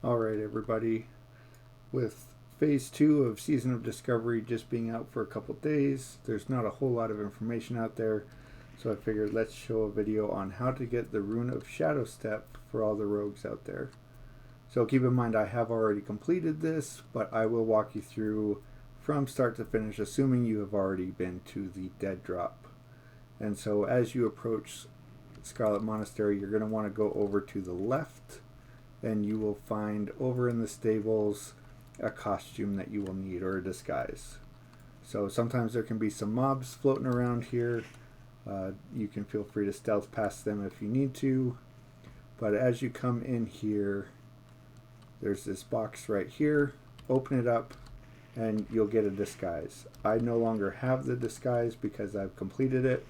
Alright, everybody. With Phase 2 of Season of Discovery just being out for a couple days, there's not a whole lot of information out there, so I figured let's show a video on how to get the Rune of Shadowstep for all the rogues out there. So keep in mind I have already completed this, but I will walk you through from start to finish, assuming you have already been to the dead drop. And so as you approach Scarlet Monastery, you're going to want to go over to the left, and you will find over in the stables a costume that you will need, or a disguise. So sometimes there can be some mobs floating around here. You can feel free to stealth past them if you need to. But as you come in here, there's this box right here. Open it up and you'll get a disguise. I no longer have the disguise because I've completed it.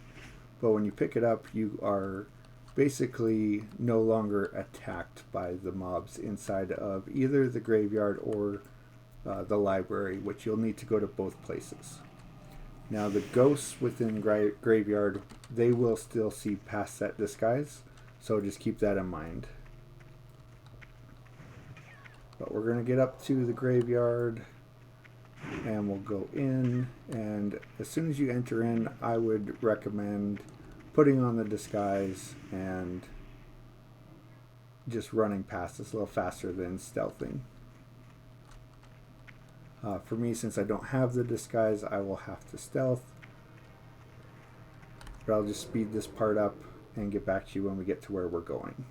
But when you pick it up, you are basically no longer attacked by the mobs inside of either the graveyard or the library, which you'll need to go to both places. Now the ghosts within graveyard, they will still see past that disguise, so just keep that in mind. But we're going to get up to the graveyard and we'll go in, and as soon as you enter in, I would recommend putting on the disguise and just running past. It's a little faster than stealthing. For me, since I don't have the disguise, I will have to stealth. But I'll just speed this part up and get back to you when we get to where we're going.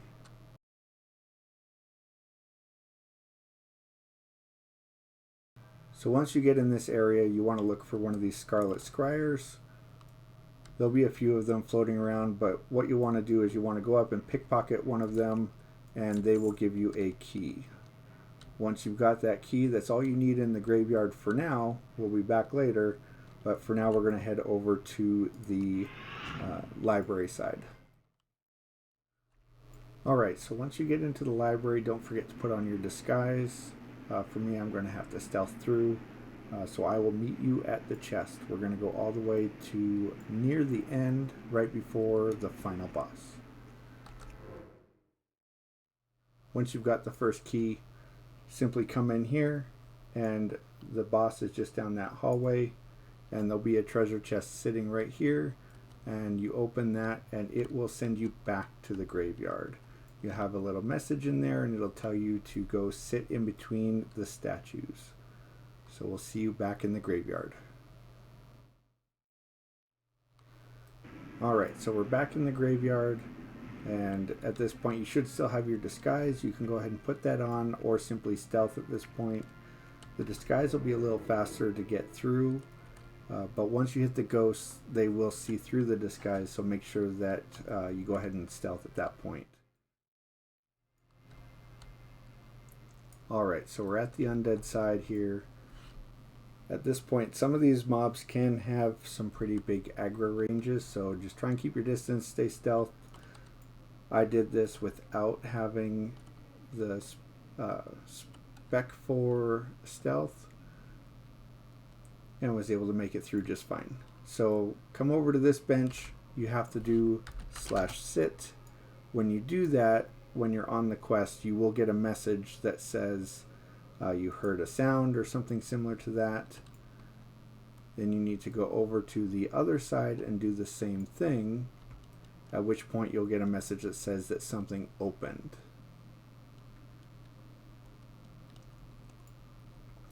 So once you get in this area, you want to look for one of these Scarlet Scryers. There'll be a few of them floating around, but what you want to do is you want to go up and pickpocket one of them, and they will give you a key. Once you've got that key, that's all you need in the graveyard for now. We'll be back later, but for now we're going to head over to the library side. Alright, so once you get into the library, don't forget to put on your disguise. For me, I'm going to have to stealth through, so I will meet you at the chest. We're going to go all the way to near the end, right before the final boss. Once you've got the first key, simply come in here, and the boss is just down that hallway, and there'll be a treasure chest sitting right here, and you open that and it will send you back to the graveyard. You have a little message in there and it'll tell you to go sit in between the statues. So we'll see you back in the graveyard. Alright, so we're back in the graveyard, and at this point you should still have your disguise. You can go ahead and put that on or simply stealth at this point. The disguise will be a little faster to get through, but once you hit the ghosts, they will see through the disguise, so make sure that you go ahead and stealth at that point. Alright, so we're at the undead side here. At this point, some of these mobs can have some pretty big aggro ranges, so just try and keep your distance, stay stealth. I did this without having the spec for stealth and was able to make it through just fine. So come over to this bench. You have to do /sit. When you do that, when you're on the quest, you will get a message that says you heard a sound or something similar to that. Then you need to go over to the other side and do the same thing, at which point you'll get a message that says that something opened.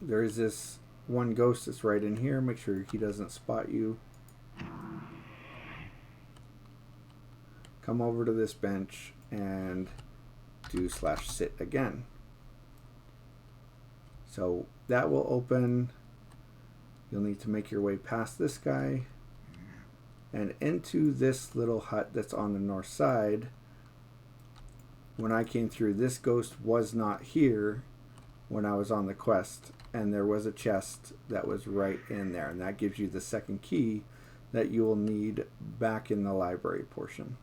There is this one ghost that's right in here. Make sure he doesn't spot you. Come over to this bench and do /sit again. So that will open. You'll need to make your way past this guy and into this little hut that's on the north side. When I came through, this ghost was not here when I was on the quest, and there was a chest that was right in there, and that gives you the second key that you will need back in the library portion.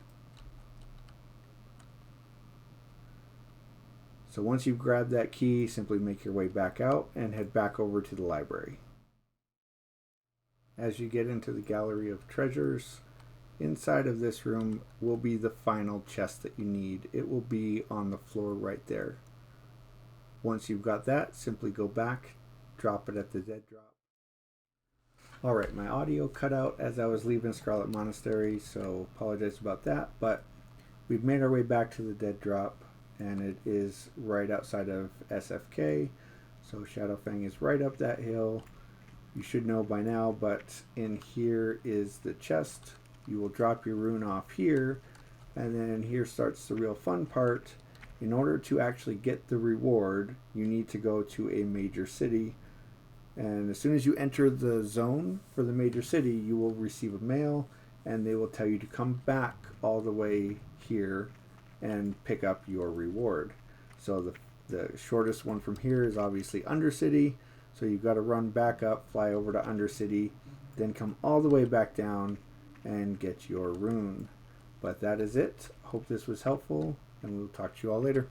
So once you've grabbed that key, simply make your way back out and head back over to the library. As you get into the gallery of treasures, inside of this room will be the final chest that you need. It will be on the floor right there. Once you've got that, simply go back, drop it at the dead drop. Alright, my audio cut out as I was leaving Scarlet Monastery, so apologize about that, but we've made our way back to the dead drop, and it is right outside of SFK, so Shadowfang is right up that hill. You should know by now, but in here is the chest. You will drop your rune off here, and then here starts the real fun part. In order to actually get the reward, you need to go to a major city. And as soon as you enter the zone for the major city, you will receive a mail, and they will tell you to come back all the way here and pick up your reward. So the shortest one from here is obviously Undercity. So you've got to run back up, fly over to Undercity, then come all the way back down and get your rune. But that is it. Hope this was helpful, and we'll talk to you all later.